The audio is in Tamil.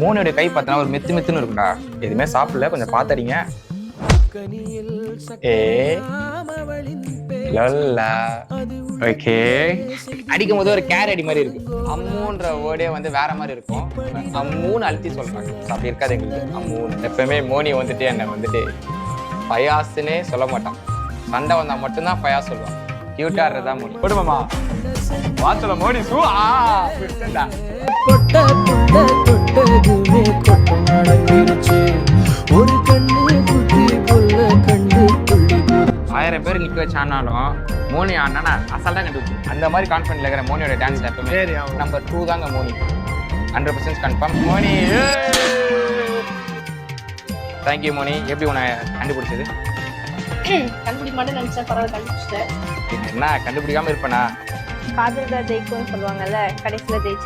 மோனியோட கை பார்த்தா ஒரு மெத்து மெத்துன்னு இருக்குடா. எதுவுமே சாப்பிடல, கொஞ்சம் பாத்தறீங்க. ஓகே, அடிக்கும் போது ஒரு கேர் அடி மாதிரி இருக்கு. அம்முன்ற வேர்டே வந்து வேற மாதிரி இருக்கும். அம்முன்னு அழுத்தி சொல்றாங்க, அப்படி இருக்காது எங்களுக்கு. அம்முன்னு எப்பவுமே மோனி வந்துட்டு என்ன வந்துட்டு பயாசுன்னே சொல்ல மாட்டான். சண்டை வந்தா மட்டும்தான் பயாஸ் சொல்லுவான். கியூட்டா இருந்ததா மோனி போடுமாமா வாசல மோனி சூ ஆயிரம் பேர் நிக்க வச்சானாலும் மோனி ஆனா அசால்ட்டா கண்டுபிடிச்சு அந்த மாதிரி கான்ஃபிடன்ட்ல இருக்கிற மோனியோட டான்ஸ் எப்பவுமே நம்பர் 2 தாங்க மோனி. 100% கன்ஃபார்ம் மோனி. தேங்க்யூ மோனி. எப்படி உன்னை கண்டுபிடிச்சது? கண்டுபிடிக்க மாட்டேன்னு நினைச்சேன், பரவாயில்ல கண்டுபிடிச்சிட்டேன். என்ன கண்டுபிடிக்காம இருப்பேனா? காதல் தான் ஜெயிக்கும்னு சொல்லுவாங்கல்ல, கடைசியில ஜெயிச்சு